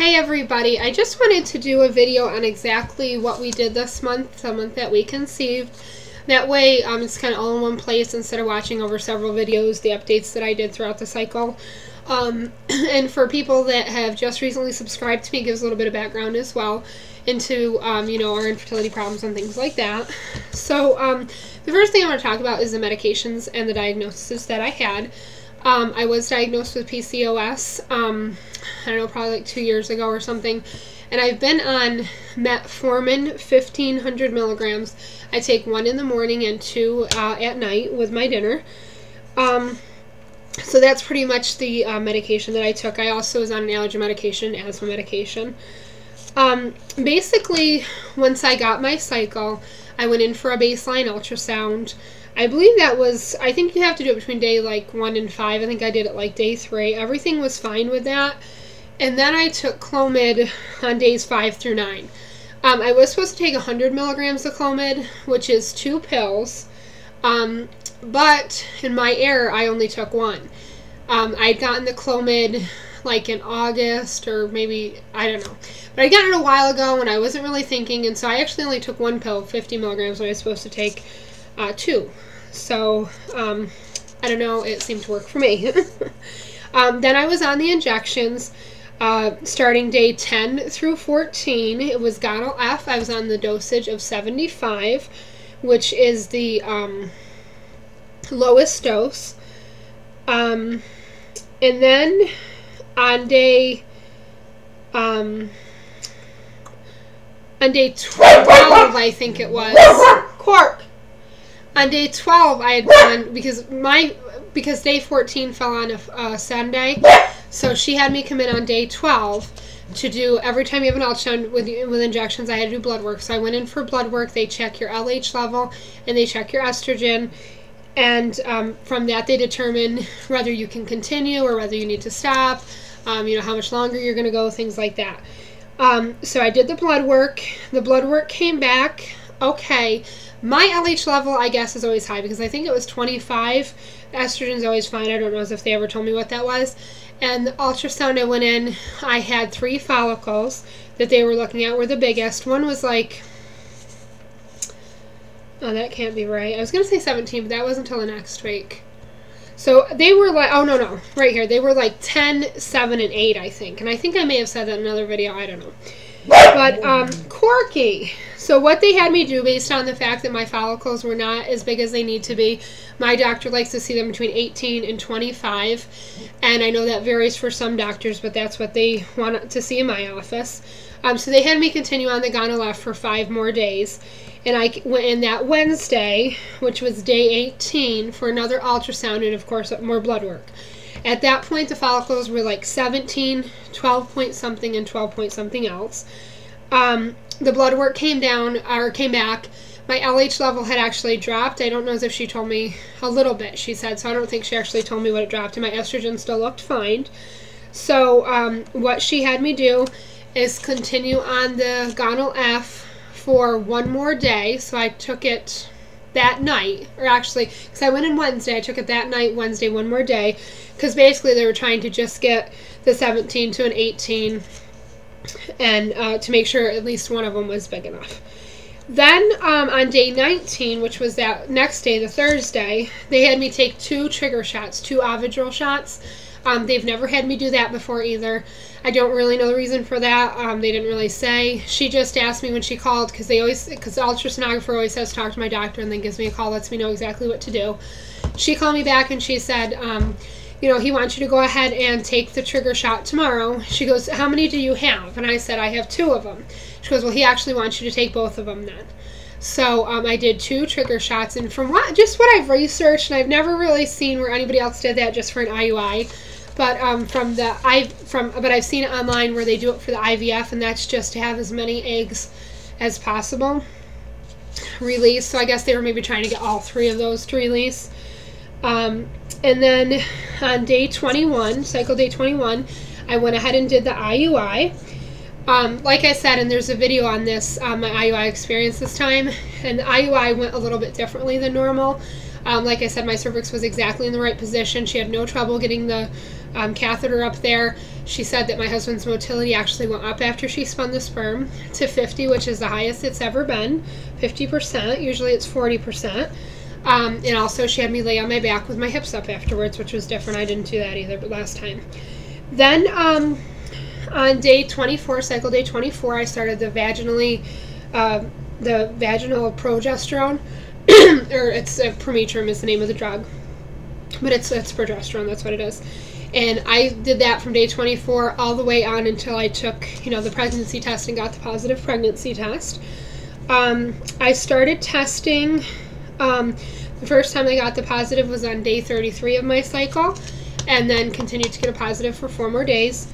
Hey everybody, I just wanted to do a video on exactly what we did this month, the month that we conceived. That way it's kind of all in one place instead of watching over several videos, the updates that I did throughout the cycle. And for people that have just recently subscribed to me, it gives a little bit of background as well into, you know, our infertility problems and things like that. So the first thing I want to talk about is the medications and the diagnosis that I had. I was diagnosed with PCOS, I don't know, probably like 2 years ago or something, and I've been on metformin 1500 milligrams. I take 1 in the morning and 2 at night with my dinner. So that's pretty much the medication that I took. I also was on an allergy medication, asthma medication. Basically, once I got my cycle, I went in for a baseline ultrasound. I believe that was, I think you have to do it between day like 1 and 5. I think I did it like day 3. Everything was fine with that. And then I took Clomid on days 5 through 9. I was supposed to take 100 milligrams of Clomid, which is 2 pills. But in my error, I only took 1. I'd gotten the Clomid like in August or maybe, I don't know. But I got it a while ago and I wasn't really thinking, and so I actually only took 1 pill, 50 milligrams, when I was supposed to take 2. So, I don't know, it seemed to work for me. Then I was on the injections starting day 10 through 14. It was Gonal-F. I was on the dosage of 75, which is the lowest dose. And then on day 12, I think it was. Quark! On day 12, I had gone, because day 14 fell on a Sunday, so she had me come in on day 12 to do, every time you have an ultrasound with injections, I had to do blood work. So I went in for blood work. They check your LH level, and they check your estrogen, and from that they determine whether you can continue or whether you need to stop, you know, how much longer you're going to go, things like that. So I did the blood work. The blood work came back okay. My LH level, I guess, is always high because I think it was 25. The estrogen's always fine. I don't know if they ever told me what that was. And the ultrasound I went in, I had 3 follicles that they were looking at were the biggest. One was like, oh, that can't be right. I was going to say 17, but that wasn't until the next week. So they were like, oh, no, right here. They were like 10, 7, and 8, I think. And I think I may have said that in another video. I don't know. But, quirky. So what they had me do, based on the fact that my follicles were not as big as they need to be, my doctor likes to see them between 18 and 25. And I know that varies for some doctors, but that's what they want to see in my office. So they had me continue on the Gonal-F for 5 more days. And I went in that Wednesday, which was day 18, for another ultrasound and, of course, more blood work. At that point, the follicles were like 17, 12 point something, and 12 point something else. The blood work came back. My LH level had actually dropped. I don't know if she told me a little bit, she said, so I don't think she actually told me what it dropped, and my estrogen still looked fine. So what she had me do is continue on the Gonal-F for 1 more day. So I took it that night, or actually, because I went in Wednesday, I took it that night, Wednesday, 1 more day, because basically they were trying to just get the 17 to an 18, and to make sure at least one of them was big enough. Then on day 19, which was that next day, the Thursday, they had me take 2 trigger shots, 2 Avidrol shots. They've never had me do that before either. I don't really know the reason for that. They didn't really say. She just asked me when she called, because the ultrasonographer always says talk to my doctor and then gives me a call, lets me know exactly what to do. She called me back and she said, you know, he wants you to go ahead and take the trigger shot tomorrow. She goes, how many do you have? And I said, I have 2 of them. She goes, well, he actually wants you to take both of them then. So I did 2 trigger shots, and from what I've researched, and I've never really seen where anybody else did that just for an IUI. But but I've seen it online where they do it for the IVF, and that's just to have as many eggs as possible release. So I guess they were maybe trying to get all 3 of those to release. And then on day 21, cycle day 21, I went ahead and did the IUI. Like I said, and there's a video on this, my IUI experience this time, and the IUI went a little bit differently than normal. Like I said, my cervix was exactly in the right position. She had no trouble getting the catheter up there. She said that my husband's motility actually went up after she spun the sperm to 50, which is the highest it's ever been, 50%. Usually it's 40%. And also she had me lay on my back with my hips up afterwards, which was different. I didn't do that either, but last time. Then on day 24, cycle day 24, I started the vaginal progesterone, or it's Prometrum is the name of the drug, but it's progesterone, that's what it is. And I did that from day 24 all the way on until I took, the pregnancy test and got the positive pregnancy test. I started testing, the first time I got the positive was on day 33 of my cycle, and then continued to get a positive for 4 more days.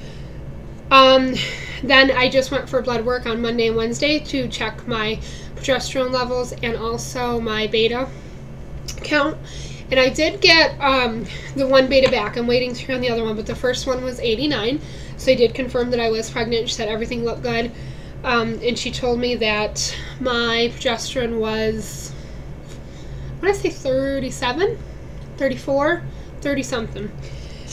Then I just went for blood work on Monday and Wednesday to check my progesterone levels and also my beta count. And I did get the one beta back. I'm waiting to hear on the other one, but the first one was 89. So I did confirm that I was pregnant. She said everything looked good. And she told me that my progesterone was, I want to say 37, 34, 30 something.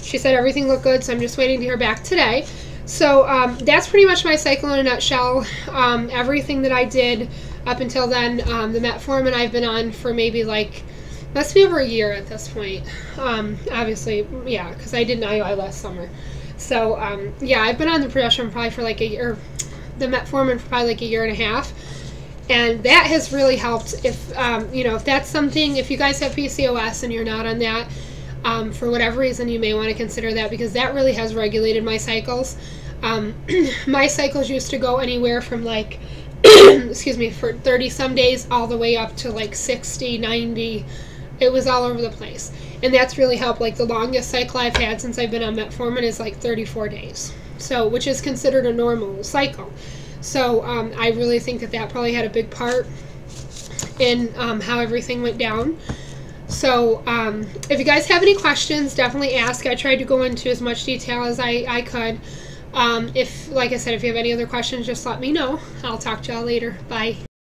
She said everything looked good, so I'm just waiting to hear back today. So that's pretty much my cycle in a nutshell. Everything that I did up until then, the metformin I've been on for maybe must be over a year at this point. Obviously, yeah, because I did an IUI last summer. So yeah, I've been on the progesterone probably for a year, the metformin for probably a year and a half. And that has really helped. If, if that's something, if you guys have PCOS and you're not on that, for whatever reason, you may want to consider that, because that really has regulated my cycles. My cycles used to go anywhere from excuse me, for 30 some days all the way up to 60, 90. It was all over the place. And that's really helped. The longest cycle I've had since I've been on metformin is 34 days. So, which is considered a normal cycle. So, I really think that probably had a big part in how everything went down. So, if you guys have any questions, definitely ask. I tried to go into as much detail as I could. Like I said, if you have any other questions, just let me know. I'll talk to y'all later. Bye.